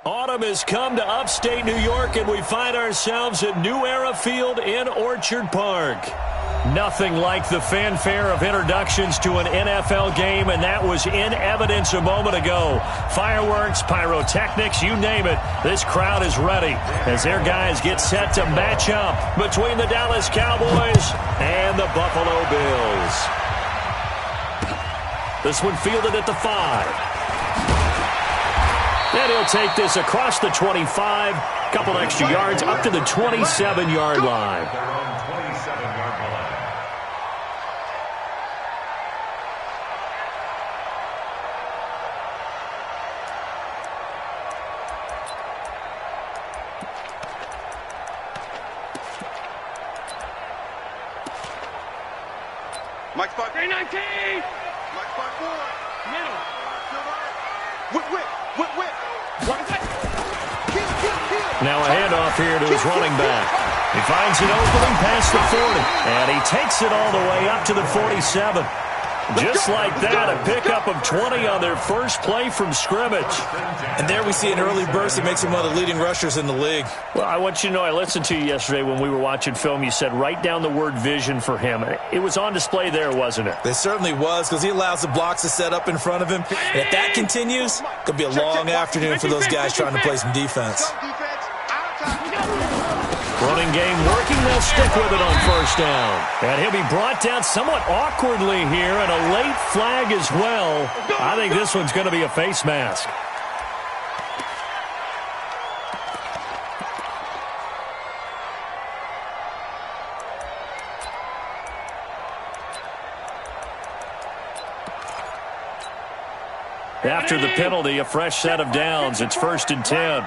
Autumn has come to upstate New York, and we find ourselves at New Era Field in Orchard Park. Nothing like the fanfare of introductions to an NFL game, and that was in evidence a moment ago. Fireworks, pyrotechnics, you name it. This crowd is ready as their guys get set to match up between the Dallas Cowboys and the Buffalo Bills. This one fielded at the 5. And he'll take this across the 25, couple extra yards up to the 27-yard line. Mike spot 319. Mike spot 4. Middle. Whip. Now a handoff here to his running back. He finds an opening past the 40, and he takes it all the way up to the 47. Just like that, a pickup of 20 on their first play from scrimmage. And there we see an early burst that makes him one of the leading rushers in the league. Well, I want you to know, I listened to you yesterday when we were watching film. You said write down the word vision for him. It was on display there, wasn't it? It certainly was, because he allows the blocks to set up in front of him. And if that continues, it could be a long afternoon for those guys trying to play some defense. Running game working, they'll stick with it on first down. And he'll be brought down somewhat awkwardly here, and a late flag as well. I think this one's going to be a face mask. After the penalty, a fresh set of downs. It's 1st and 10.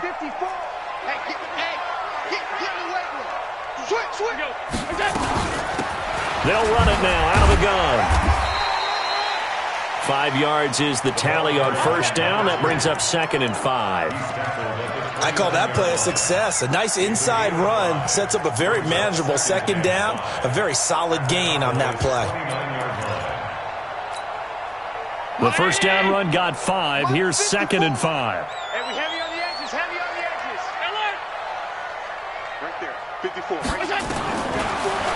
They'll run it now out of the gun. 5 yards is the tally on first down. That brings up 2nd and 5. I call that play a success. A nice inside run sets up a very manageable 2nd down. A very solid gain on that play. The first down run got 5. Here's 2nd and 5. Heavy on the edges. Alert! Right there. 54.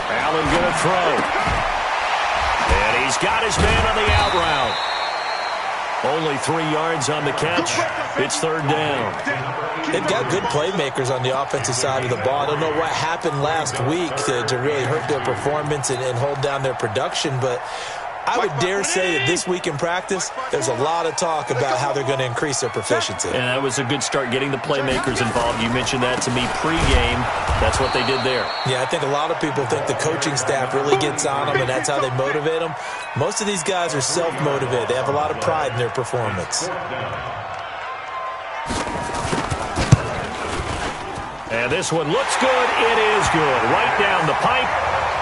Allen going to throw. And he's got his man on the out route. Only 3 yards on the catch. It's 3rd down. They've got good playmakers on the offensive side of the ball. I don't know what happened last week to really hurt their performance and hold down their production, but I would dare say that this week in practice, there's a lot of talk about how they're going to increase their proficiency. And that was a good start, getting the playmakers involved. You mentioned that to me pregame. That's what they did there. Yeah, I think a lot of people think the coaching staff really gets on them, and that's how they motivate them. Most of these guys are self-motivated. They have a lot of pride in their performance. And this one looks good. It is good. Right down the pipe.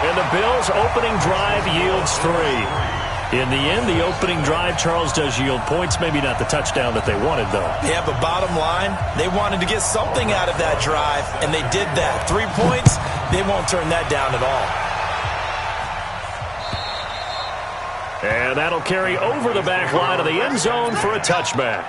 And the Bills' opening drive yields 3. In the end, the opening drive, Charles, does yield points. Maybe not the touchdown that they wanted, though. Yeah, but bottom line, they wanted to get something out of that drive, and they did that. 3 points, they won't turn that down at all. And that'll carry over the back line of the end zone for a touchback.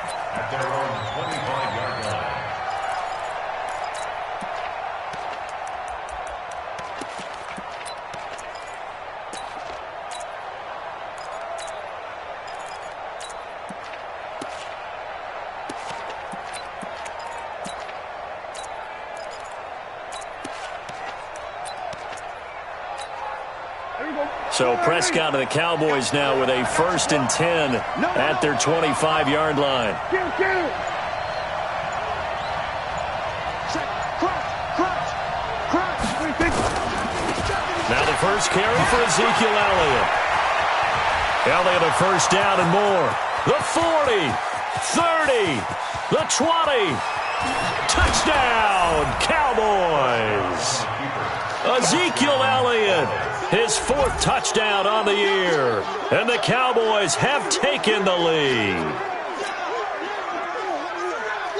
So Prescott and the Cowboys now with a 1st and 10 at their 25-yard line. Now the first carry for Ezekiel Elliott. Elliott a first down and more. The 40, 30, the 20. Touchdown, Cowboys. Ezekiel Elliott, his 4th touchdown on the year. And the Cowboys have taken the lead.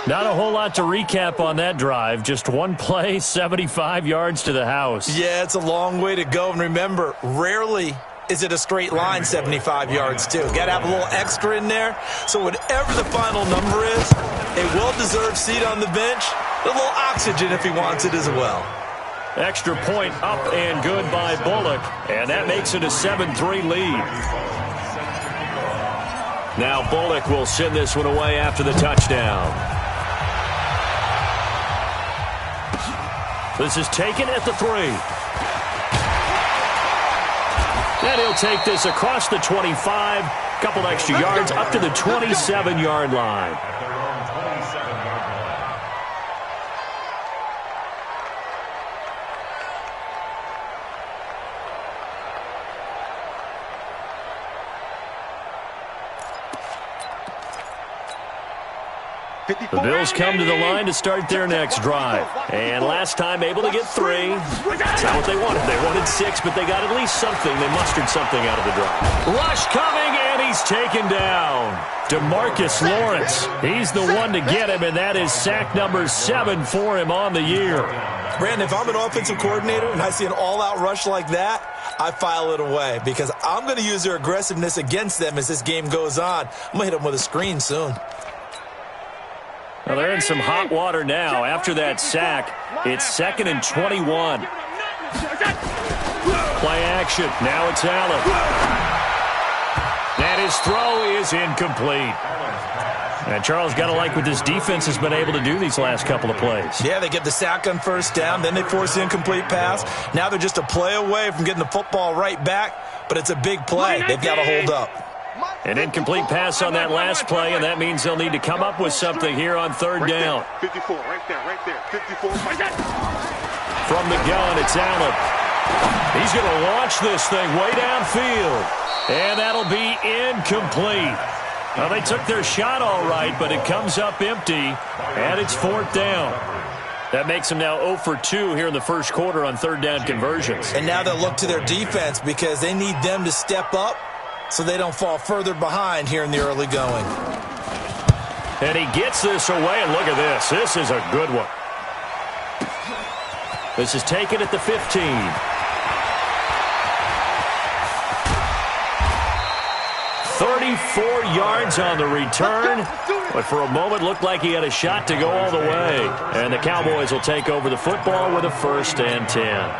Not a whole lot to recap on that drive. Just one play, 75 yards to the house. Yeah, it's a long way to go. And remember, rarely is it a straight line 75 yards, too? Got to have a little extra in there. So whatever the final number is, a well-deserved seat on the bench, a little oxygen if he wants it as well. Extra point up and good by Bullock, and that makes it a 7-3 lead. Now Bullock will send this one away after the touchdown. This is taken at the 3. And he'll take this across the 25, couple extra yards up to the 27-yard line. The Bills come to the line to start their next drive. And last time able to get 3. That's not what they wanted. They wanted 6, but they got at least something. They mustered something out of the drive. Rush coming, and he's taken down. DeMarcus Lawrence. He's the one to get him, and that is sack number 7 for him on the year. Brandon, if I'm an offensive coordinator and I see an all-out rush like that, I file it away because I'm going to use their aggressiveness against them as this game goes on. I'm going to hit them with a screen soon. Well, they're in some hot water now. After that sack, it's 2nd and 21. Play action. Now it's Allen. And his throw is incomplete. And Charles, got to like what this defense has been able to do these last couple of plays. Yeah, they get the sack on first down, then they force the incomplete pass. Now they're just a play away from getting the football right back, but it's a big play. They've got to hold up. An incomplete pass on that last play, and that means they'll need to come up with something here on 3rd down. 54, right there, 54. From the gun, it's Allen. He's going to launch this thing way downfield, and that'll be incomplete. Well, they took their shot all right, but it comes up empty, and it's 4th down. That makes them now 0 for 2 here in the first quarter on 3rd down conversions. And now they'll look to their defense because they need them to step up so they don't fall further behind here in the early going. And he gets this away, and look at this. This is a good one. This is taken at the 15. 34 yards on the return, but for a moment looked like he had a shot to go all the way. And the Cowboys will take over the football with a 1st and 10.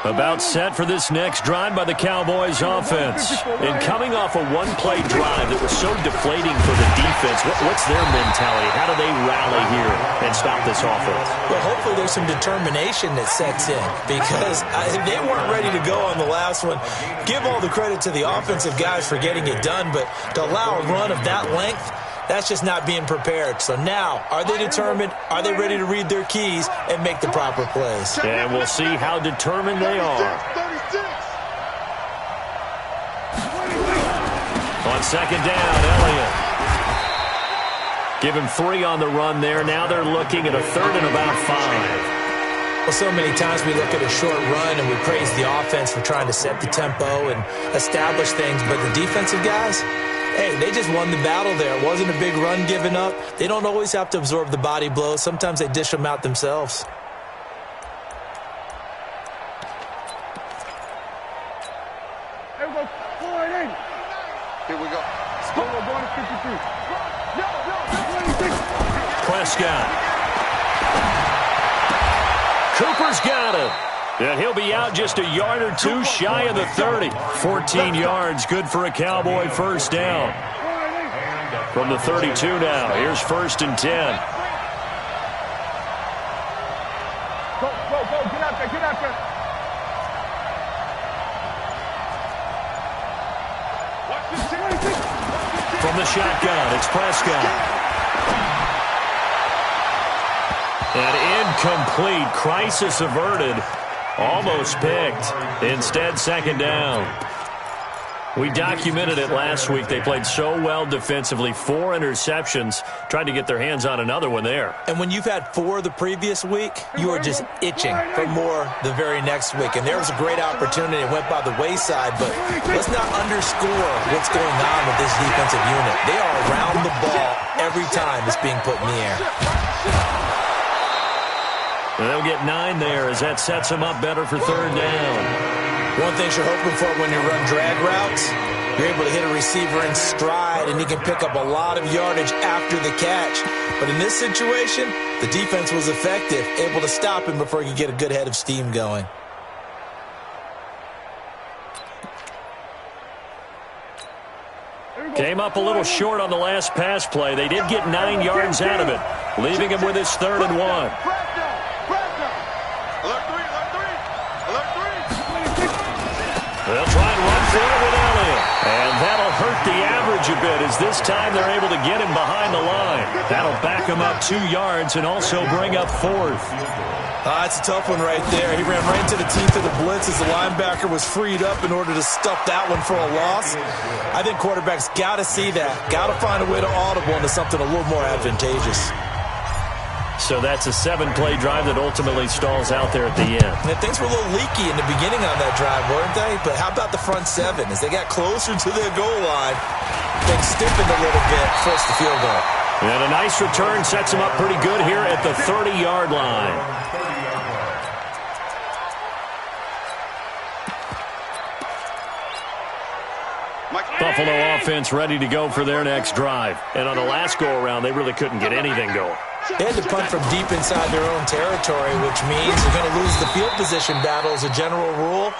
About set for this next drive by the Cowboys offense. And coming off a one-play drive that was so deflating for the defense, what's their mentality? How do they rally here and stop this offense? Well, hopefully there's some determination that sets in because they weren't ready to go on the last one. Give all the credit to the offensive guys for getting it done, but to allow a run of that length, that's just not being prepared. So now, are they determined? Are they ready to read their keys and make the proper plays? And we'll see how determined they are. On 2nd down, Elliott. Give him 3 on the run there. Now they're looking at a 3rd and about 5. Well, so many times we look at a short run and we praise the offense for trying to set the tempo and establish things, but the defensive guys, hey, they just won the battle there. It wasn't a big run given up. They don't always have to absorb the body blows. Sometimes they dish them out themselves. Here we go. Here we go. Going to 53. Prescott. Cooper's got it. And he'll be out just a yard or 2 shy of the 30. 14 yards, good for a Cowboy 1st down. From the 32 now, here's 1st and 10. Go, get out there. From the shotgun, it's Prescott. And incomplete. Crisis averted. Almost picked. Instead, 2nd down. We documented it last week. They played so well defensively. 4 interceptions. Tried to get their hands on another one there. And when you've had 4 the previous week, you are just itching for more the very next week. And there was a great opportunity. It went by the wayside, but let's not underscore what's going on with this defensive unit. They are around the ball every time it's being put in the air. And they'll get 9 there as that sets them up better for 3rd down. One thing you're hoping for when you run drag routes, you're able to hit a receiver in stride, and he can pick up a lot of yardage after the catch. But in this situation, the defense was effective, able to stop him before he could get a good head of steam going. Came up a little short on the last pass play. They did get 9 yards out of it, leaving him with his 3rd and 1. They'll try and run for it with Elliott. And that'll hurt the average a bit, as this time they're able to get him behind the line. That'll back him up 2 yards and also bring up 4th. That's a tough one right there. He ran right into the teeth of the blitz as the linebacker was freed up in order to stuff that one for a loss. I think quarterbacks got to see that. Got to find a way to audible into something a little more advantageous. So that's a 7-play drive that ultimately stalls out there at the end. And things were a little leaky in the beginning on that drive, weren't they? But how about the front 7? As they got closer to their goal line, things stiffened a little bit, forced the field goal. And a nice return sets him up pretty good here at the 30-yard line. Buffalo offense ready to go for their next drive. And on the last go-around, they really couldn't get anything going. They had to punt from deep inside their own territory, which means they're going to lose the field position battle as a general rule.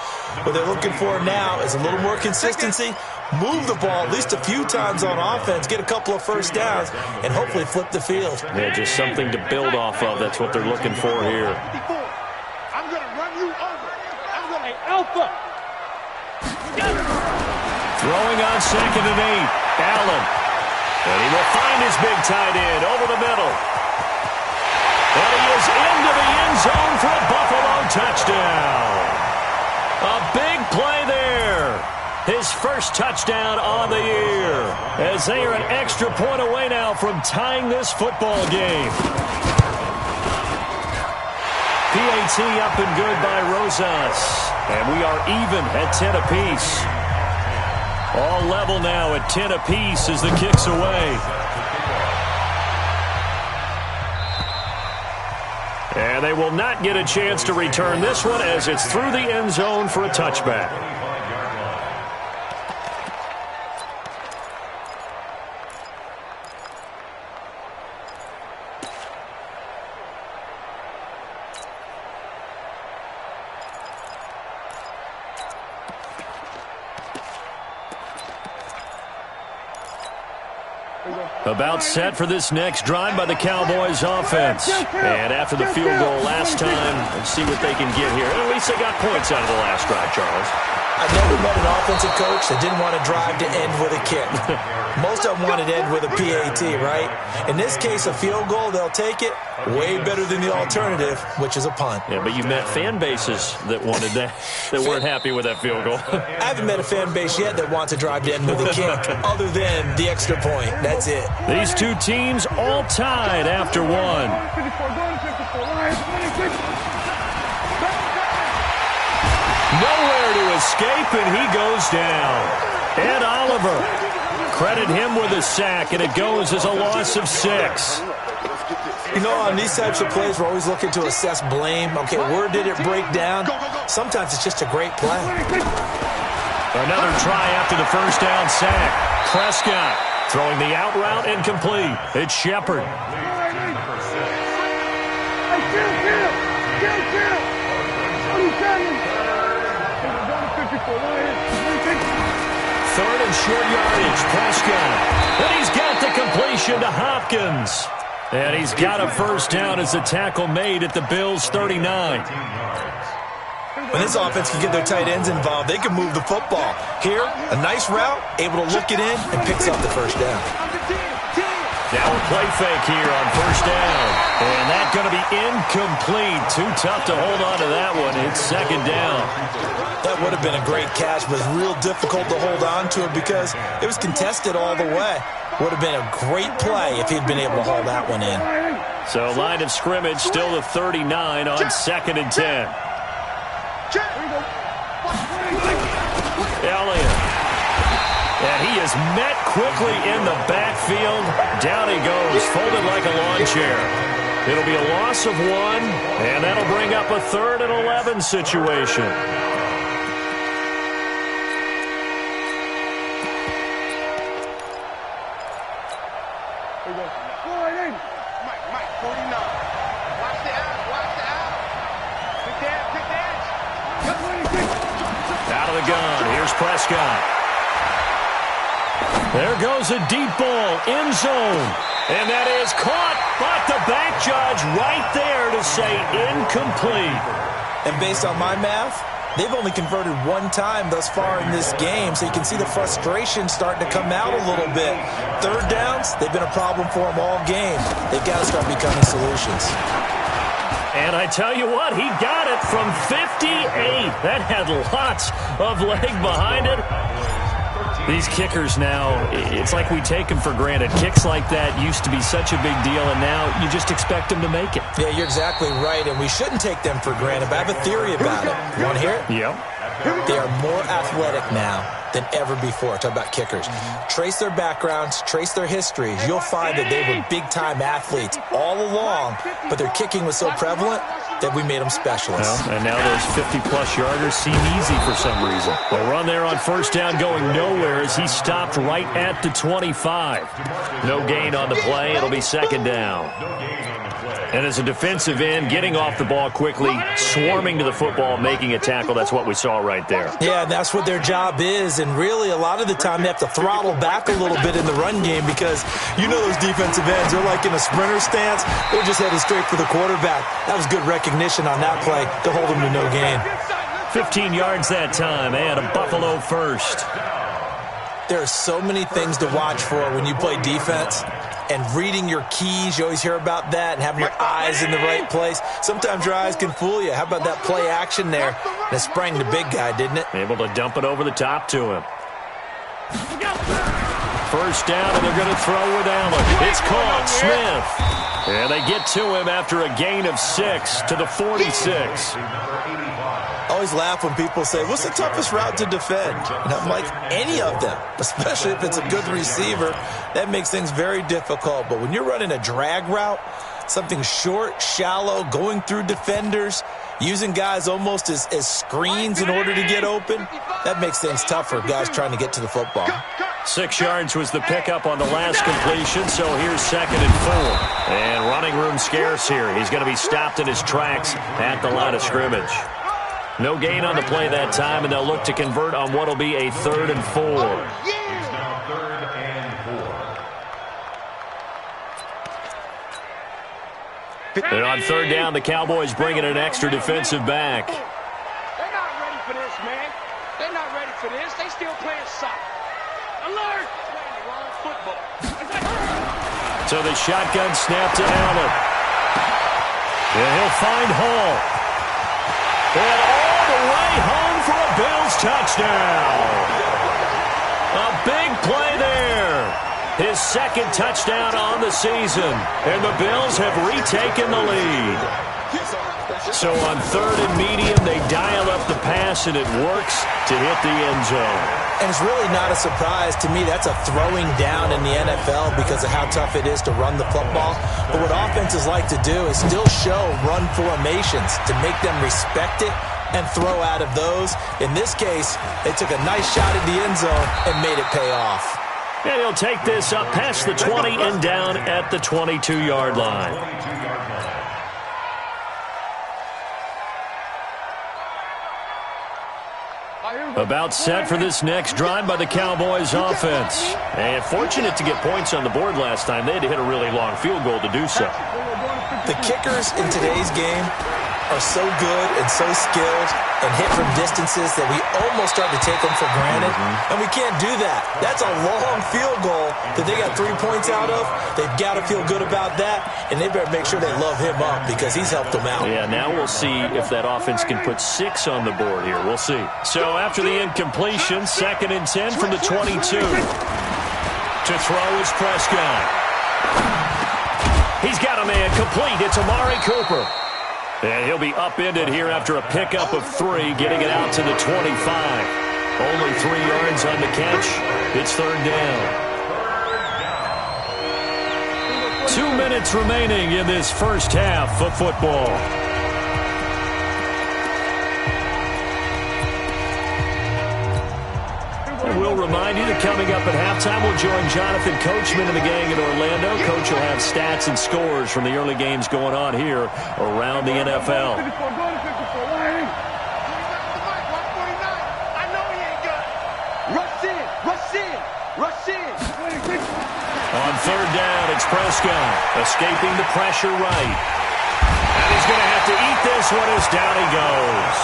What they're looking for now is a little more consistency, move the ball at least a few times on offense, get a couple of first downs, and hopefully flip the field. Yeah, just something to build off of. That's what they're looking for here. I'm going to run you over. I'm going to alpha. Throwing on 2nd and 8. Allen. And he will find his big tight end over the middle. And he is into the end zone for a Buffalo touchdown. A big play there. His first touchdown on the year, as they are an extra point away now from tying this football game. PAT up and good by Rosas. And we are even at 10 apiece. All level now at 10 apiece as the kick's away. And they will not get a chance to return this one, as it's through the end zone for a touchback. About set for this next drive by the Cowboys offense. And after the field goal last time, let's see what they can get here. At least they got points out of the last drive, Charles. I've never met an offensive coach that didn't want to drive to end with a kick. Most of them wanted to end with a PAT, right? In this case, a field goal, they'll take it. Way better than the alternative, which is a punt. Yeah, but you've met fan bases that wanted that, that weren't happy with that field goal. I haven't met a fan base yet that wants to drive to end with a kick, other than the extra point. That's it. These two teams all tied after one. Nowhere to escape, and he goes down. Ed Oliver, credit him with a sack, and it goes as a loss of 6. You know, on these types of plays, we're always looking to assess blame. Okay, where did it break down? Sometimes it's just a great play. Another try after the first down sack. Prescott throwing the out route incomplete. It's Shepard. Third and short yardage, Prescott. And he's got the completion to Hopkins. And he's got a first down as the tackle made at the Bills' 39. When this offense can get their tight ends involved, they can move the football. Here, a nice route, able to look it in, and picks up the first down. Now a play fake here on first down. And that's going to be incomplete. Too tough to hold on to that one. It's second down. That would have been a great catch, but it's real difficult to hold on to it because it was contested all the way. Would have been a great play if he'd been able to haul that one in. So line of scrimmage still the 39 on 2nd and 10. Elliott. And he is met quickly in the backfield. Down he goes, folded like a lawn chair. It'll be a loss of 1, and that'll bring up a 3rd and 11 situation. Mike, 49. Watch the out. Pick the edge. Out of the gun. Here's Prescott. There goes a deep ball. End zone. And that is caught. But the back judge right there to say incomplete. And based on my math, they've only converted one time thus far in this game, so you can see the frustration starting to come out a little bit. Third downs, they've been a problem for them all game. They've got to start becoming solutions. And I tell you what, he got it from 58. That had lots of leg behind it. These kickers now, it's like we take them for granted. Kicks like that used to be such a big deal, and now you just expect them to make it. Yeah, you're exactly right, and we shouldn't take them for granted, but I have a theory about it. You want to hear it? Yep. They are more athletic now than ever before. Talk about kickers. Trace their backgrounds, trace their histories. You'll find that they were big-time athletes all along, but their kicking was so prevalent that we made them specialists. Well, and now those 50-plus yarders seem easy for some reason. The run there on first down going nowhere as he stopped right at the 25. No gain on the play. It'll be second down. And as a defensive end, getting off the ball quickly, swarming to the football, making a tackle, that's what we saw right there. Yeah, and that's what their job is. And really, a lot of the time, they have to throttle back a little bit in the run game because you know those defensive ends, they're like in a sprinter stance. They're just headed straight for the quarterback. That was good recognition on that play to hold them to no gain. 15 yards that time and a Buffalo first. There are so many things to watch for when you play defense. And reading your keys, you always hear about that, and having your eyes in the right place. Sometimes your eyes can fool you. How about that play action there? And it sprang the big guy, didn't it? Able to dump it over the top to him. First down, and they're going to throw with Allen. It's caught. Smith. And they get to him after a gain of 6 to the 46. I always laugh when people say, what's the toughest route to defend? And I'm like, any of them, especially if it's a good receiver. That makes things very difficult. But when you're running a drag route, something short, shallow, going through defenders, using guys almost as screens in order to get open, that makes things tough for guys trying to get to the football. 6 yards was the pickup on the last completion, so here's second and 4. And running room scarce here. He's going to be stopped in his tracks at the line of scrimmage. No gain on the play that time, and they'll look to convert on what will be a 3rd and 4. And on 3rd down, the Cowboys bring in an extra defensive back. They're not ready for this, man. They're not ready for this. They still playing soccer. Alert! Playing the wrong football. So the shotgun snap to Allen. And he'll find Hall. And all the way home for a Bills touchdown. A big play there. His second touchdown on the season. And the Bills have retaken the lead. So on 3rd and medium, they dial up the pass, and it works to hit the end zone. And it's really not a surprise to me. That's a throwing down in the NFL because of how tough it is to run the football. But what offenses like to do is still show run formations to make them respect it and throw out of those. In this case, they took a nice shot at the end zone and made it pay off. And he'll take this up past the 20 and down at the 22-yard line. About set for this next drive by the Cowboys offense. And fortunate to get points on the board last time. They had to hit a really long field goal to do so. The kickers in today's game are so good and so skilled and hit from distances that we almost start to take them for granted. And we can't do that. That's a long field goal that they got 3 points out of. They've got to feel good about that, and they better make sure they love him up because he's helped them out. Yeah, now we'll see if that offense can put 6 on the board here. We'll see. So after the incompletion, 2nd and 10 from the 22. To throw is Prescott. He's got a man complete. It's Amari Cooper. And he'll be upended here after a pickup of 3, getting it out to the 25. Only 3 yards on the catch. It's 3rd down. 2 minutes remaining in this first half of football. We'll remind you that coming up at halftime, we'll join Jonathan Coachman and the gang in Orlando. Coach also have stats and scores from the early games going on here around the NFL. On third down, it's Prescott escaping the pressure right. And he's going to have to eat this one as down he goes.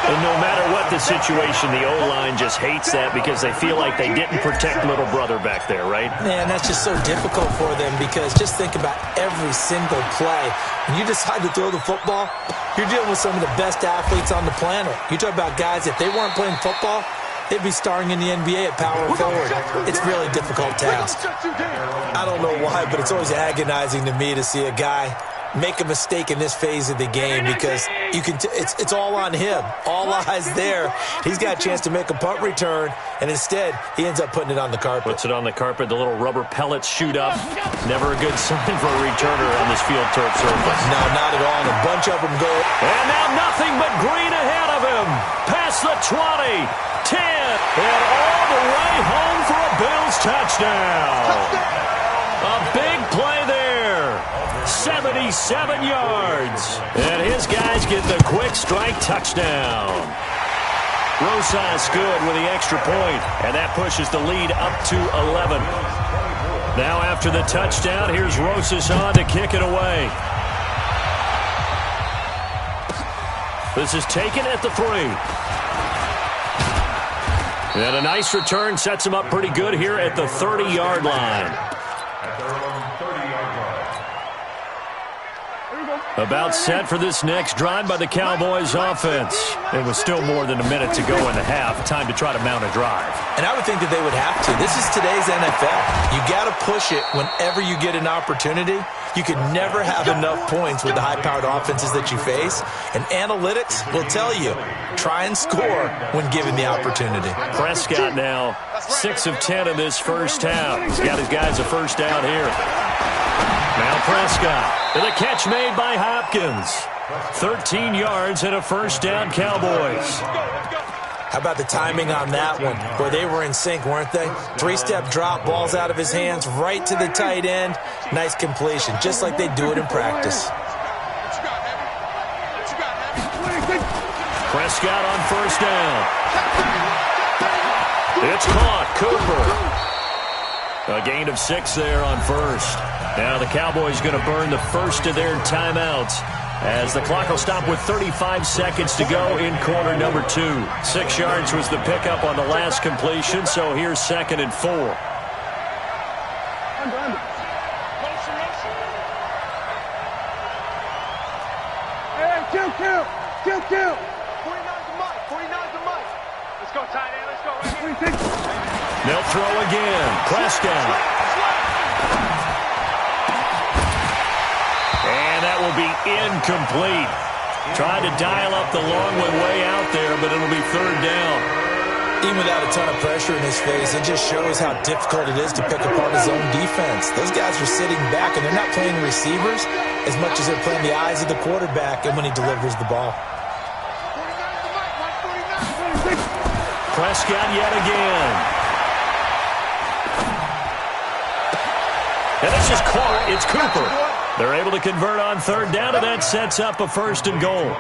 And no matter what the situation, the O-line just hates that because they feel like they didn't protect little brother back there, right? Man, that's just so difficult for them because just think about every single play. When you decide to throw the football, you're dealing with some of the best athletes on the planet. You talk about guys, if they weren't playing football, they'd be starring in the NBA at power forward. It's really a difficult task. I don't know why, but it's always agonizing to me to see a guy make a mistake in this phase of the game because it's all on him. All eyes there. He's got a chance to make a punt return, and instead he ends up putting it on the carpet. Puts it on the carpet. The little rubber pellets shoot up. Never a good sign for a returner on this field turf surface. No, not at all. And a bunch of them go. And now nothing but green ahead of him. Past the 20, 10, and all the way home for a Bills touchdown. A big play there. 77 yards. And his guys get the quick strike touchdown. Rosas good with the extra point, and that pushes the lead up to 11. Now after the touchdown, here's Rosas on to kick it away. This is taken at the 3. And a nice return sets him up pretty good here at the 30-yard line. About set for this next drive by the Cowboys offense. It was still more than a minute to go in the half. Time to try to mount a drive. And I would think that they would have to. This is today's NFL. You got to push it whenever you get an opportunity. You can never have enough points with the high-powered offenses that you face. And analytics will tell you, try and score when given the opportunity. Prescott now 6 of 10 in this first half. He's got his guys a first down here. Now Prescott, and a catch made by Hopkins. 13 yards and a first down, Cowboys. How about the timing on that one? Boy, they were in sync, weren't they? 3-step drop, balls out of his hands, right to the tight end. Nice completion, just like they do it in practice. Prescott on first down. It's caught, Cooper. A gain of 6 there on first. Now the Cowboys going to burn the first of their timeouts as the clock will stop with 35 seconds to go in quarter number 2. 6 yards was the pickup on the last completion, so here's 2nd and 4. Hey, kill. 49's the mic. Let's go, tight end. Let's go right here. They'll throw again. Prescott. And that will be incomplete. Tried to dial up the long one way out there, but it'll be third down. Even without a ton of pressure in his face, it just shows how difficult it is to pick apart his own defense. Those guys are sitting back, and they're not playing receivers as much as they're playing the eyes of the quarterback and when he delivers the ball. Prescott yet again. And it's just caught. It's Cooper. They're able to convert on third down, and that sets up a 1st and goal.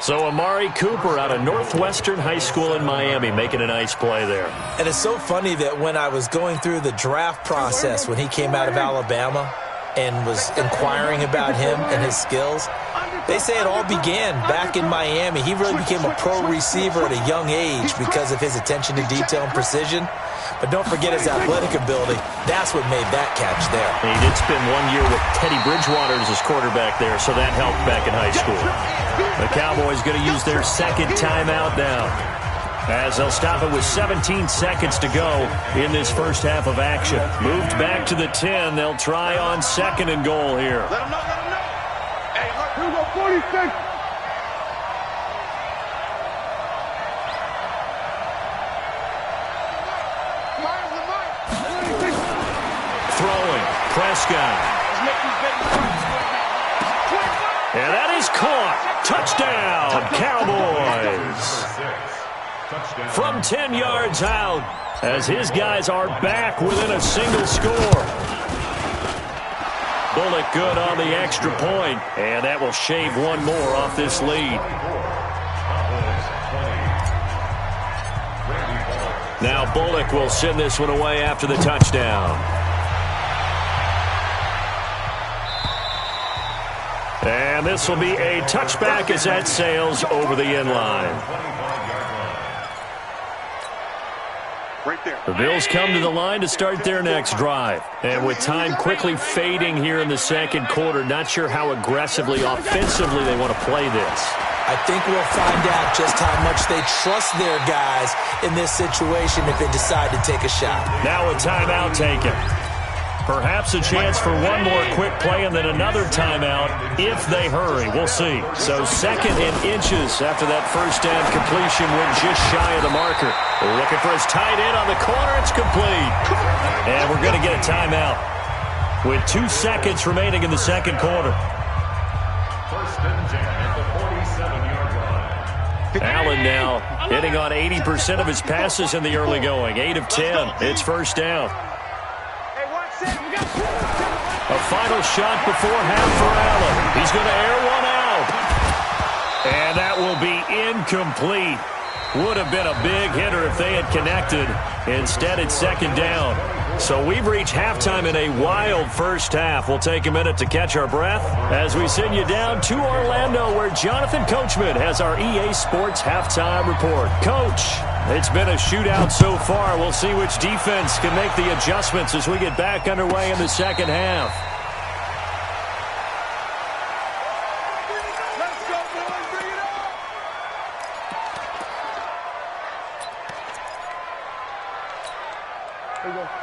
So Amari Cooper out of Northwestern High School in Miami making a nice play there. And it's so funny that when I was going through the draft process when he came out of Alabama and was inquiring about him and his skills, they say it all began back in Miami. He really became a pro receiver at a young age because of his attention to detail and precision. But don't forget his athletic ability. That's what made that catch there. And he did spend 1 year with Teddy Bridgewater as his quarterback there, so that helped back in high school. The Cowboys going to use their 2nd timeout now, as they'll stop it with 17 seconds to go in this first half of action. Moved back to the 10. They'll try on 2nd and goal here. Let him know. Hey, here we go, 46. Throwing, Prescott. And that is caught. Touchdown, Cowboys. From 10 yards out, as his guys are back within a single score. Bullock good on the extra point, and that will shave one more off this lead. Now Bullock will send this one away after the touchdown. And this will be a touchback as that sails over the end line. The Bills come to the line to start their next drive. And with time quickly fading here in the second quarter, not sure how aggressively, offensively they want to play this. I think we'll find out just how much they trust their guys in this situation if they decide to take a shot. Now a timeout taken. Perhaps a chance for one more quick play and then another timeout if they hurry. We'll see. So 2nd and inches after that first down completion went just shy of the marker. Looking for his tight end on the corner. It's complete. And we're going to get a timeout with 2 seconds remaining in the second quarter. First and 10 at the 47-yard line. Allen now hitting on 80% of his passes in the early going. 8 of 10. It's first down. A final shot before half for Allen. He's going to air one out. And that will be incomplete. Would have been a big hitter if they had connected. Instead, it's second down. So we've reached halftime in a wild first half. We'll take a minute to catch our breath as we send you down to Orlando, where Jonathan Coachman has our EA Sports halftime report. Coach, it's been a shootout so far. We'll see which defense can make the adjustments as we get back underway in the second half.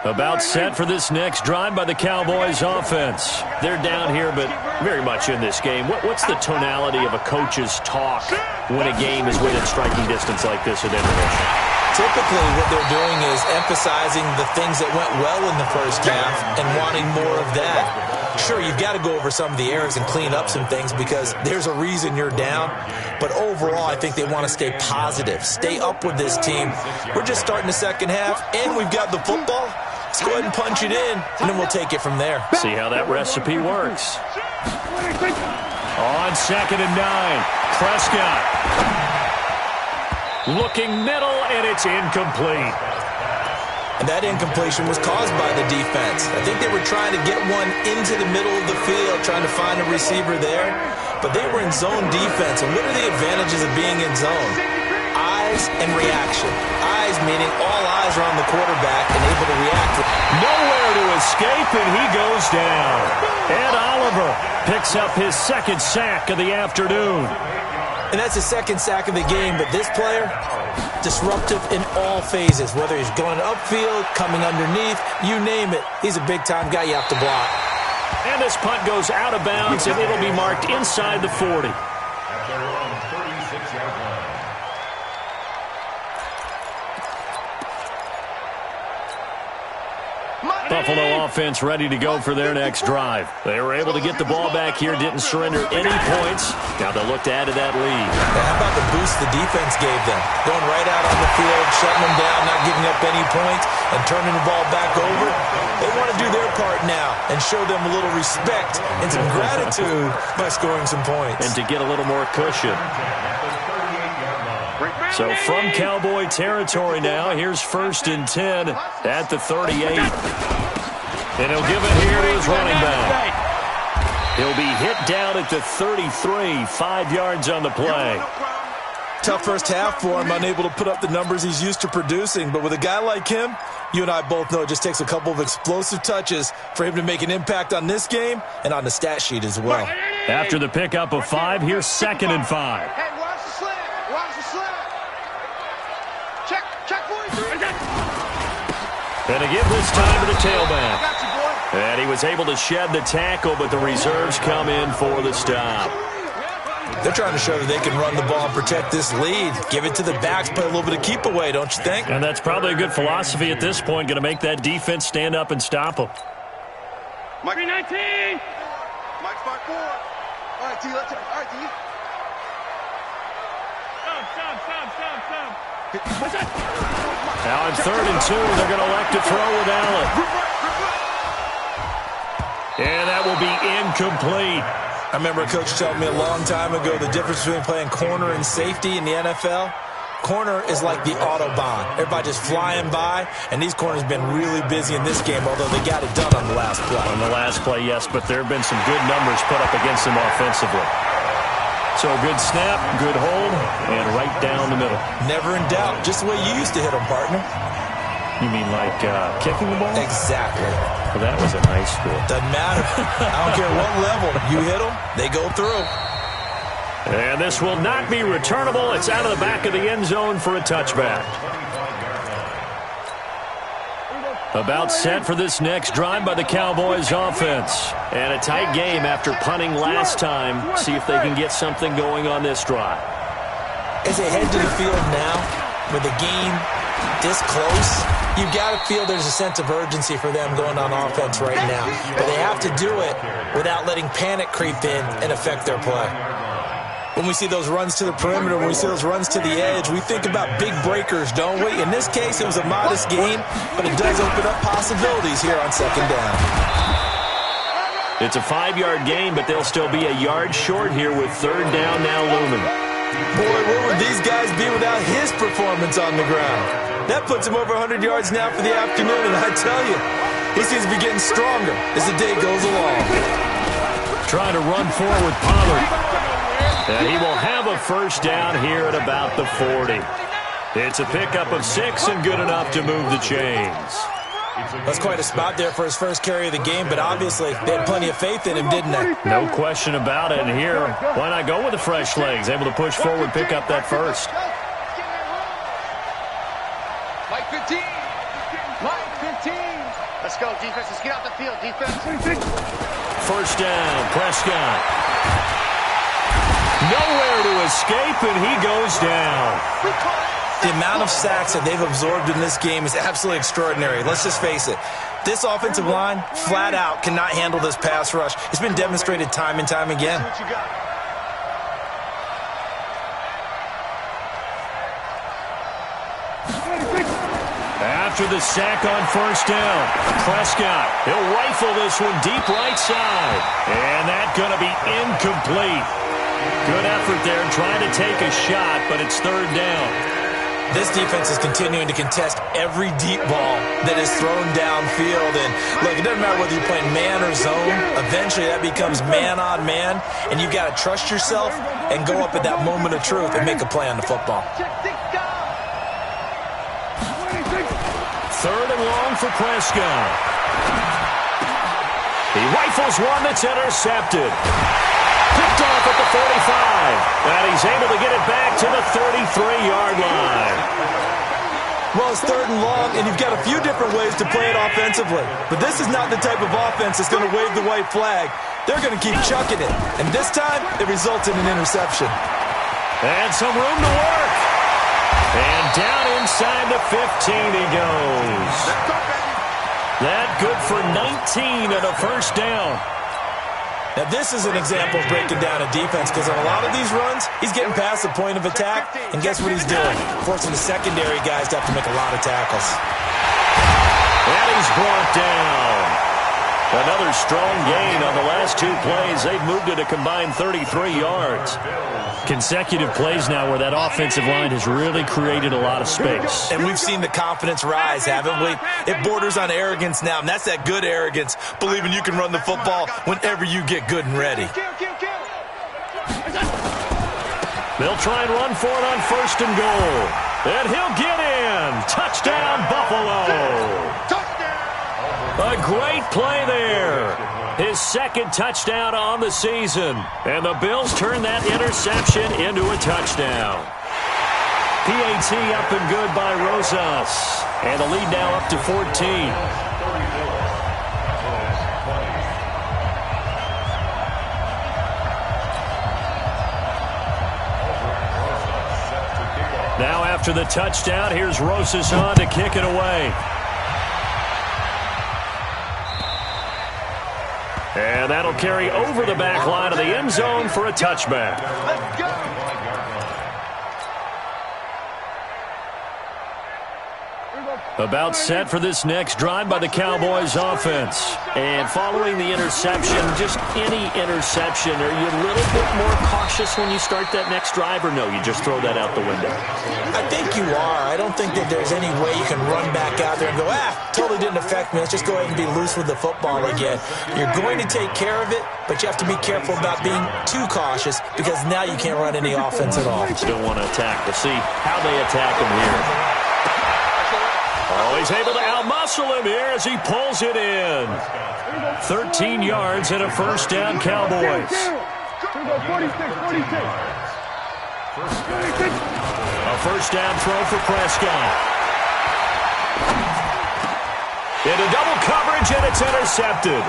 About set for this next drive by the Cowboys offense. They're down here, but very much in this game. What's the tonality of a coach's talk when a game is within striking distance like this at intermission? Typically, what they're doing is emphasizing the things that went well in the first half and wanting more of that. Sure, you've got to go over some of the errors and clean up some things because there's a reason you're down. But overall, I think they want to stay positive, stay up with this team. We're just starting the second half, and we've got the football. Let's go ahead and punch it in, and then we'll take it from there. See how that recipe works. On 2nd and 9, Prescott. Looking middle, and it's incomplete. And that incompletion was caused by the defense. I think they were trying to get one into the middle of the field, trying to find a receiver there. But they were in zone defense. And what are the advantages of being in zone? Eyes and reaction. Eyes meaning all eyes are on the quarterback and able to react. Nowhere to escape, and he goes down. Ed Oliver picks up his 2nd sack of the afternoon. And that's his 2nd sack of the game. But this player, disruptive in all phases, whether he's going upfield, coming underneath, you name it. He's a big-time guy you have to block. And this punt goes out of bounds, and it'll be marked inside the 40. At their own 36-yard line. Buffalo offense ready to go for their next drive. They were able to get the ball back here, didn't surrender any points. Now they'll look to add to that lead. How about the boost the defense gave them? Going right out on the field, shutting them down, not giving up any points, and turning the ball back over. They want to do their part now and show them a little respect and some gratitude by scoring some points. And to get a little more cushion. So from Cowboy territory now, here's 1st and 10 at the 38. And he'll give it here to his running back. He'll be hit down at the 33, 5 yards on the play. Tough first half for him, unable to put up the numbers he's used to producing. But with a guy like him, you and I both know it just takes a couple of explosive touches for him to make an impact on this game and on the stat sheet as well. After the pickup of 5, here's 2nd and 5. Hey, watch the slant. Watch the slant. Check 43. And to give this time to the tailback. And he was able to shed the tackle, but the reserves come in for the stop. They're trying to show that they can run the ball and protect this lead. Give it to the backs, play a little bit of keep away, don't you think? And that's probably a good philosophy at this point, going to make that defense stand up and stop them. Mike 319. Mike 5-4. All right, T, let's all right, T. Now on 3rd and 2, they're going to elect to throw with Allen. And that will be incomplete. I remember a coach telling me a long time ago the difference between playing corner and safety in the NFL. Corner is like the Autobahn. Everybody just flying by, and these corners have been really busy in this game, although they got it done on the last play. On the last play, yes, but there have been some good numbers put up against them offensively. So good snap, good hold, and right down the middle. Never in doubt. Just the way you used to hit them, partner. You mean like kicking the ball? Exactly. Well, that was in high school. Doesn't matter. I don't care what level. You hit them, they go through. And this will not be returnable. It's out of the back of the end zone for a touchback. About set for this next drive by the Cowboys offense. And a tight game after punting last time. See if they can get something going on this drive. As they head to the field now, with the game this close, you've got to feel there's a sense of urgency for them going on offense right now. But they have to do it without letting panic creep in and affect their play. When we see those runs to the perimeter, when we see those runs to the edge, we think about big breakers, don't we? In this case, it was a modest gain, but it does open up possibilities here on second down. It's a 5-yard gain, but they'll still be a yard short here with third down now looming. Boy, where would these guys be without his performance on the ground? That puts him over 100 yards now for the afternoon, and I tell you, he seems to be getting stronger as the day goes along. Trying to run forward with Pollard. And he will have a first down here at about the 40. It's a pickup of 6 and good enough to move the chains. That's quite a spot there for his first carry of the game, but obviously they had plenty of faith in him, didn't they? No question about it. And here, why not go with the fresh legs? Able to push forward, pick up that first. Mike 15. Mike 15. Let's go, defense. Let's get out the field, defense. First down, Prescott. Nowhere to escape, and he goes down. The amount of sacks that they've absorbed in this game is absolutely extraordinary. Let's just face it. This offensive line, flat out, cannot handle this pass rush. It's been demonstrated time and time again. After the sack on first down, Prescott, he'll rifle this one deep right side. And that's going to be incomplete. Good effort there trying to take a shot, but it's third down. This defense is continuing to contest every deep ball that is thrown downfield. And look, it doesn't matter whether you're playing man or zone. Eventually that becomes man on man, and you've got to trust yourself and go up at that moment of truth and make a play on the football. Third and long for Prescott. He rifles one that's intercepted. Picked off at the 45. And he's able to get it back to the 33-yard line. Well, it's third and long, and you've got a few different ways to play it offensively. But this is not the type of offense that's going to wave the white flag. They're going to keep chucking it. And this time, it results in an interception. And some room to work. And down inside the 15 he goes. That good for 19 and a first down. Now, this is an example of breaking down a defense, because on a lot of these runs, he's getting past the point of attack, and guess what he's doing? Forcing the secondary guys to have to make a lot of tackles. And he's brought down. Another strong gain on the last 2 plays. They've moved it a combined 33 yards. Consecutive plays now where that offensive line has really created a lot of space. And we've seen the confidence rise, haven't we? It borders on arrogance now, and that's that good arrogance, believing you can run the football whenever you get good and ready. They'll try and run for it on first and goal. And he'll get in. Touchdown, Buffalo. A great play there. His second touchdown on the season. And the Bills turn that interception into a touchdown. PAT up and good by Rosas. And the lead now up to 14. Now after the touchdown, here's Rosas on to kick it away. And that'll carry over the back line of the end zone for a touchback. Let's go. Here we go. About set for this next drive by the Cowboys offense. And following the interception, just any interception, are you a little bit more cautious when you start that next drive, or no, you just throw that out the window? I think you are. I don't think that there's any way you can run back out there and go, totally didn't affect me. Let's just go ahead and be loose with the football again. You're going to take care of it, but you have to be careful about being too cautious because now you can't run any offense at all. Still want to attack. We'll see how they attack him here. Oh, he's able to outmuscle him here as he pulls it in. 13 yards and a first down, Cowboys. A first down throw for Prescott. Into double coverage, and it's intercepted.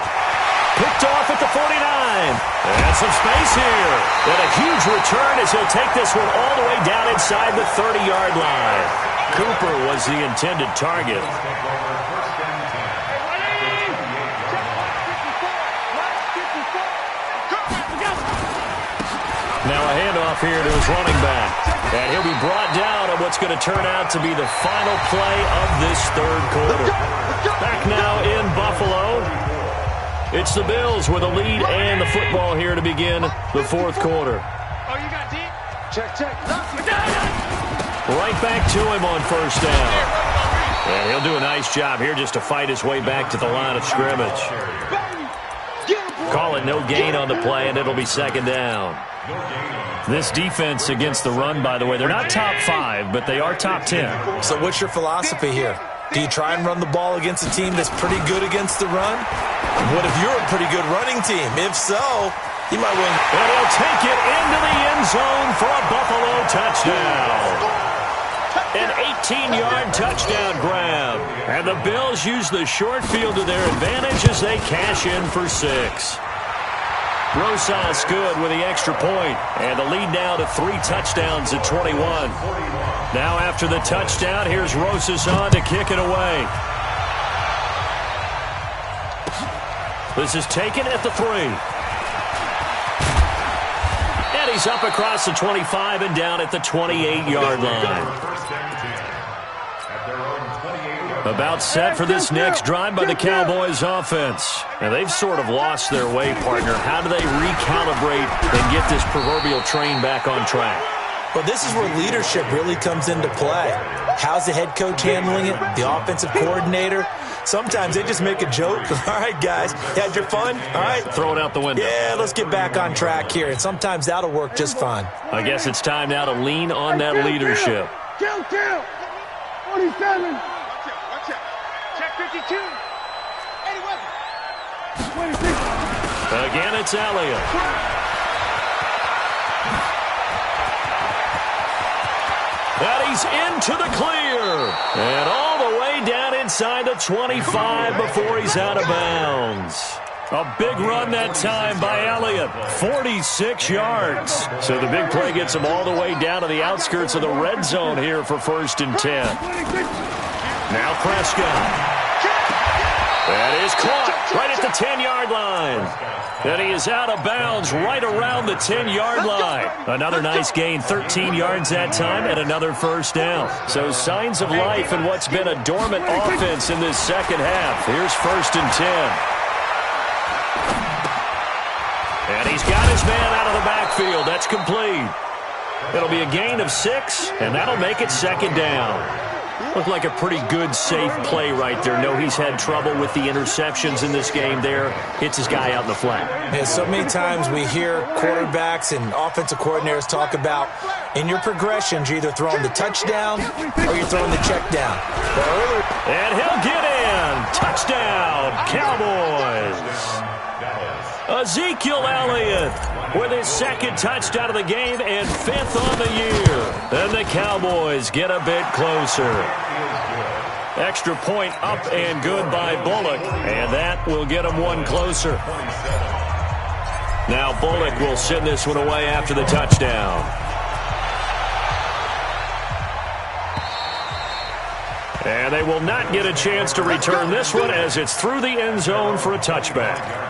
Picked off at the 49. And some space here. And a huge return as he'll take this one all the way down inside the 30-yard line. Cooper was the intended target. Now a handoff here to his running back. And he'll be brought down on what's going to turn out to be the final play of this third quarter. Back now in Buffalo. It's the Bills with a lead and the football here to begin the fourth quarter. Oh, you got deep? Check. Right back to him on first down. And he'll do a nice job here just to fight his way back to the line of scrimmage. Call it no gain on the play, and it'll be second down. This defense against the run, by the way, they're not top 5, but they are top 10. So what's your philosophy here? Do you try and run the ball against a team that's pretty good against the run? What if you're a pretty good running team? If so, you might win. And he'll take it into the end zone for a Buffalo touchdown. An 18-yard touchdown grab. And the Bills use the short field to their advantage as they cash in for 6. Rosas good with the extra point. And the lead now to 3 touchdowns at 21. Now after the touchdown, here's Rosas on to kick it away. This is taken at the 3. And he's up across the 25 and down at the 28-yard line. About set for this next drive by the Cowboys offense. And they've sort of lost their way, partner. How do they recalibrate and get this proverbial train back on track? Well, this is where leadership really comes into play. How's the head coach handling it? The offensive coordinator? Sometimes they just make a joke. All right, guys, you had your fun? All right. Throw it out the window. Yeah, let's get back on track here. And sometimes that'll work just fine. I guess it's time now to lean on that leadership. Kill. 47. Watch out. Check 52. 81. 26. Again, it's Elliott. And he's into the clear. And all the way down inside the 25 before he's out of bounds. A big run that time by Elliott. 46 yards. So the big play gets him all the way down to the outskirts of the red zone here for 1st and 10. Now Prescott. That is caught right at the 10-yard line. And he is out of bounds right around the 10-yard line. Another nice gain, 13 yards that time, and another first down. So signs of life in what's been a dormant offense in this second half. Here's 1st and 10. And he's got his man out of the backfield. That's complete. It'll be a gain of 6, and that'll make it second down. Looked like a pretty good, safe play right there. No, he's had trouble with the interceptions in this game there. Hits his guy out in the flat. Yeah, so many times we hear quarterbacks and offensive coordinators talk about in your progressions, you're either throwing the touchdown or you're throwing the check down. And he'll get in. Touchdown, Cowboys. Ezekiel Elliott with his 2nd touchdown of the game and 5th on the year. And the Cowboys get a bit closer. Extra point up and good by Bullock. And that will get him one closer. Now Bullock will send this one away after the touchdown. And they will not get a chance to return this one as it's through the end zone for a touchback.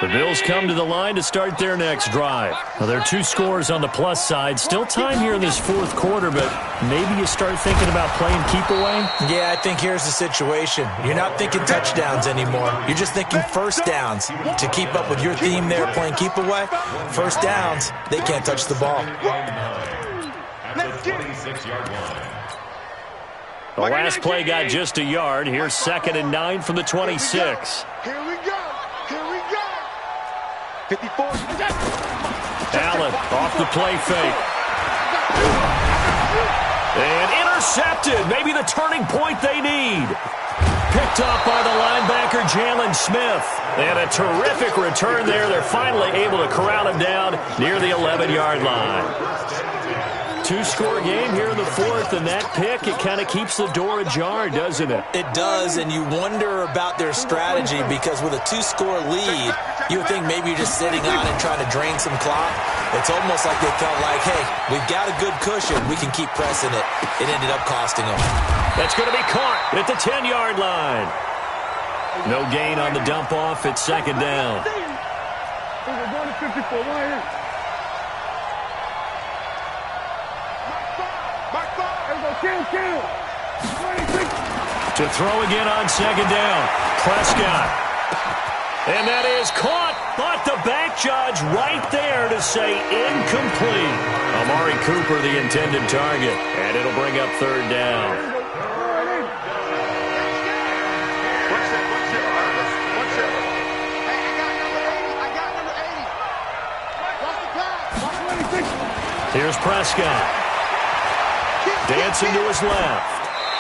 The Bills come to the line to start their next drive. Well, there are 2 scores on the plus side. Still time here in this fourth quarter, but maybe you start thinking about playing keep away? Yeah, I think here's the situation. You're not thinking touchdowns anymore. You're just thinking first downs. To keep up with your theme there, playing keep away, first downs, they can't touch the ball. At the 26-yard line. The last play got just a yard. Here's 2nd and 9 from the 26. Here we go. 54. Allen off the play fake. And intercepted. Maybe the turning point they need. Picked off by the linebacker, Jalen Smith. And a terrific return there. They're finally able to corral him down near the 11-yard line. 2-score game here in the fourth, and that pick, it kind of keeps the door ajar, doesn't it? It does, and you wonder about their strategy because with a 2-score lead, you would think maybe you're just sitting on it trying to drain some clock. It's almost like they felt like, hey, we've got a good cushion. We can keep pressing it. It ended up costing them. That's going to be caught at the 10-yard line. No gain on the dump-off. It's 2nd down. To throw again on 2nd down. Prescott. And that is caught, but the back judge right there to say incomplete. Amari Cooper, the intended target, and it'll bring up 3rd down. Here's Prescott. Dancing to his left.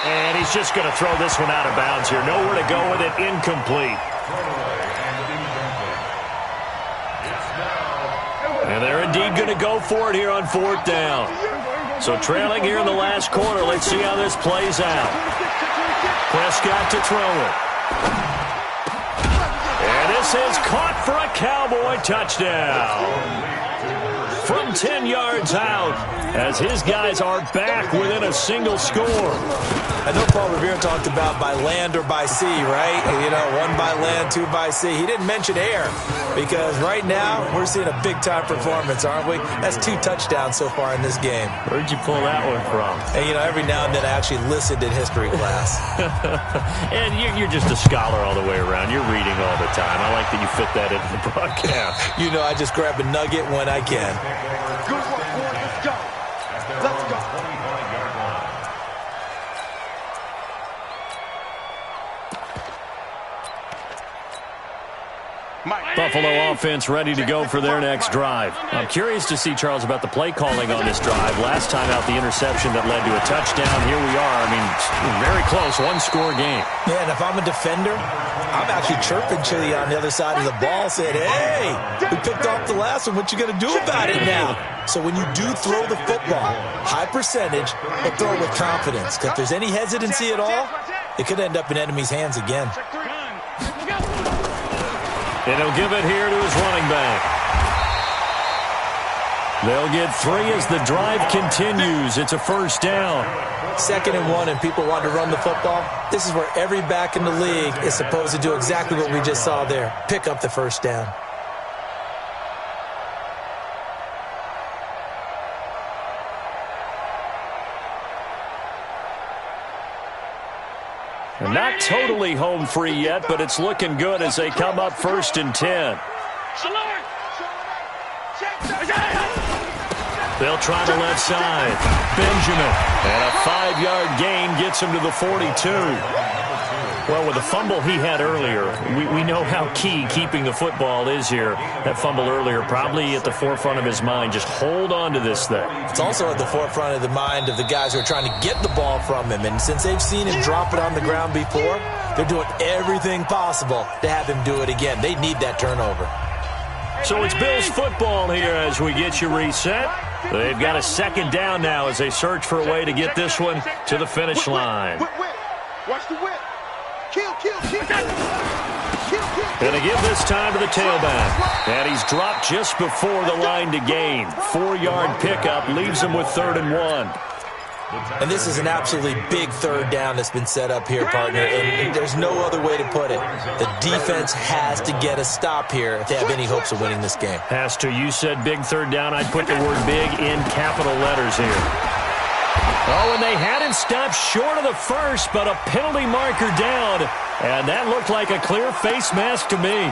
And he's just going to throw this one out of bounds here. Nowhere to go with it. Incomplete. And they're indeed going to go for it here on 4th down. So trailing here in the last quarter. Let's see how this plays out. Prescott to throw it. And this is caught for a Cowboy touchdown. From 10 yards out, as his guys are back within a single score. I know Paul Revere talked about by land or by sea, right? You know, 1 by land, 2 by sea. He didn't mention air because right now we're seeing a big-time performance, aren't we? That's 2 touchdowns so far in this game. Where'd you pull that one from? And, you know, every now and then I actually listened in history class. And you're just a scholar all the way around. You're reading all the time. I like that you fit that into the broadcast. You know, I just grab a nugget when I can. Good work, boy. Let's go. Let's go. Buffalo offense ready to go for their next drive. I'm curious to see, Charles, about the play calling on this drive. Last time out, the interception that led to a touchdown. Here we are. I mean, very close, 1-score game. Yeah, and if I'm a defender, I'm actually chirping Chili on the other side of the ball saying, hey, we picked off the last one. What you going to do about it now? So when you do throw the football, high percentage, but throw it with confidence. Because if there's any hesitancy at all, it could end up in enemy's hands again. And he'll give it here to his running back. They'll get 3 as the drive continues. It's a 1st down. 2nd and 1, and people want to run the football. This is where every back in the league is supposed to do exactly what we just saw there. Pick up the 1st down. Not totally home free yet, but it's looking good as they come up 1st and 10. They'll try the left side. Benjamin. And a 5-yard gain gets him to the 42. Well, with the fumble he had earlier, we know how key keeping the football is here. That fumble earlier probably at the forefront of his mind. Just hold on to this thing. It's also at the forefront of the mind of the guys who are trying to get the ball from him. And since they've seen him drop it on the ground before, they're doing everything possible to have him do it again. They need that turnover. So it's Bills football here as we get you reset. They've got a 2nd down now as they search for a way to get this one to the finish line. Watch the whip. Kill. Going to give this time to the tailback. And he's dropped just before the line to gain. 4-yard pickup leaves him with 3rd and 1. And this is an absolutely big third down that's been set up here, partner, and there's no other way to put it. The defense has to get a stop here if they have any hopes of winning this game. Has to. You said big third down. I'd put the word big in capital letters here. Oh, and they had him stopped short of the first, but a penalty marker down, and that looked like a clear face mask to me.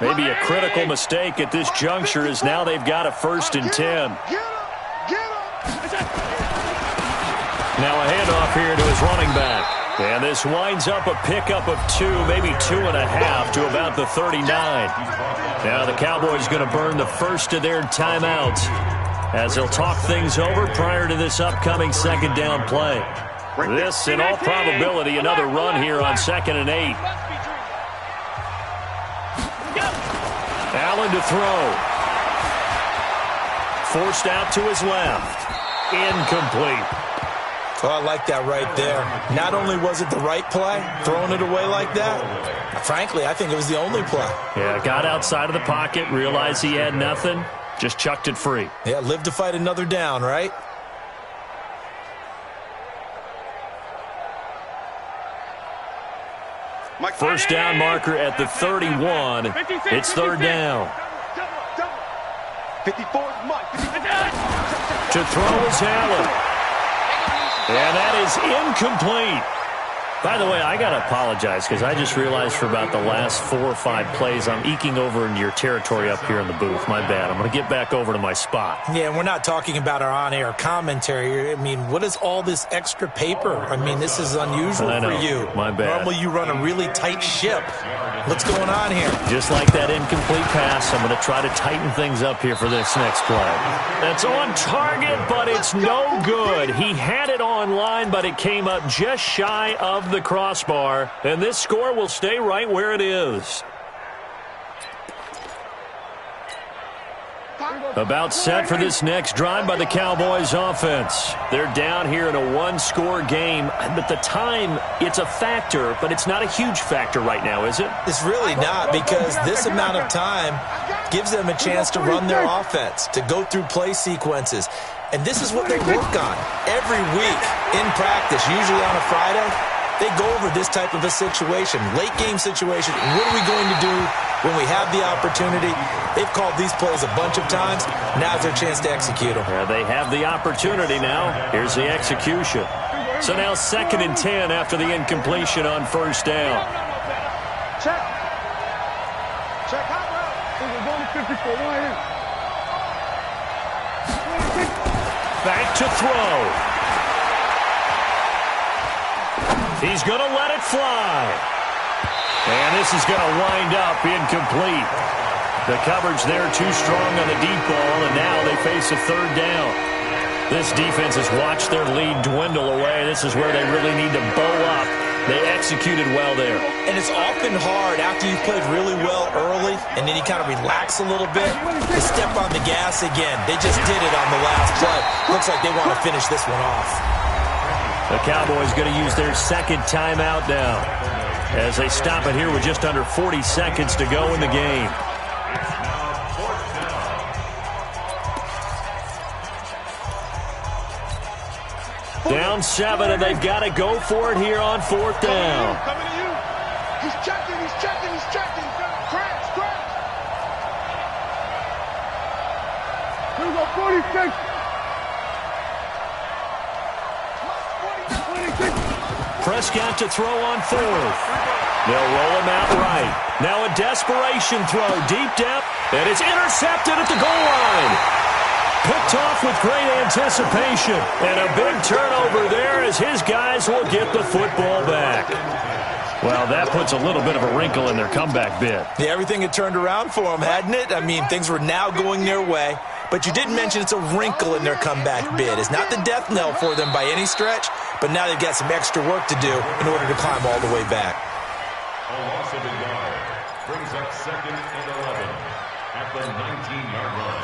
Maybe a critical mistake at this juncture as now they've got a 1st and 10. Now a handoff here to his running back. And this winds up a pickup of 2, maybe 2.5 to about the 39. Now the Cowboys going to burn the first of their timeouts as they'll talk things over prior to this upcoming 2nd down play. This, in all probability, another run here on 2nd and 8. Allen to throw. Forced out to his left. Incomplete. Oh, I like that right there. Not only was it the right play, throwing it away like that, frankly, I think it was the only play. Yeah, got outside of the pocket, realized he had nothing, just chucked it free. Yeah, live to fight another down, right? First down marker at the 31. It's 3rd down. 54 Mike. To throw is Allen. And that is incomplete. By the way, I got to apologize because I just realized for about the last 4 or 5 plays, I'm eking over into your territory up here in the booth. My bad. I'm going to get back over to my spot. Yeah, and we're not talking about our on-air commentary. I mean, what is all this extra paper? I mean, this is unusual for you. My bad. Normally you run a really tight ship. What's going on here? Just like that incomplete pass, I'm going to try to tighten things up here for this next play. That's on target, but it's no good. He had it on line, but it came up just shy of the crossbar, and this score will stay right where it is. About set for this next drive by the Cowboys offense. They're down here in a 1-score game, but the time, it's a factor, but it's not a huge factor right now, is it? It's really not, because this amount of time gives them a chance to run their offense, to go through play sequences. And this is what they work on every week in practice, usually on a Friday. They go over this type of a situation, late-game situation. What are we going to do when we have the opportunity? They've called these plays a bunch of times. Now's their chance to execute them. Yeah, they have the opportunity now. Here's the execution. So now 2nd and 10 after the incompletion on 1st down. Check. Check out route. We're going to 54. Back to throw. He's going to let it fly. And this is going to wind up incomplete. The coverage there too strong on the deep ball, and now they face a 3rd down. This defense has watched their lead dwindle away. This is where they really need to bow up. They executed well there. And it's often hard after you've played really well early and then you kind of relax a little bit to step on the gas again. They just did it on the last play. Looks like they want to finish this one off. The Cowboys going to use their 2nd timeout now as they stop it here with just under 40 seconds to go in the game. Down 7, and they've got to go for it here on 4th down. Coming to you. He's checking. Crash. Here we go, 46. Prescott to throw on 4th. They'll roll him out right. Now a desperation throw deep down, and it's intercepted at the goal line. Picked off with great anticipation, and a big turnover there as his guys will get the football back. Well, that puts a little bit of a wrinkle in their comeback bid. Yeah, everything had turned around for them, hadn't it? I mean, things were now going their way. But you did mention it's a wrinkle in their comeback bid. It's not the death knell for them by any stretch, but now they've got some extra work to do in order to climb all the way back. A loss of a yard brings up 2nd and 11 at the 19-yard line.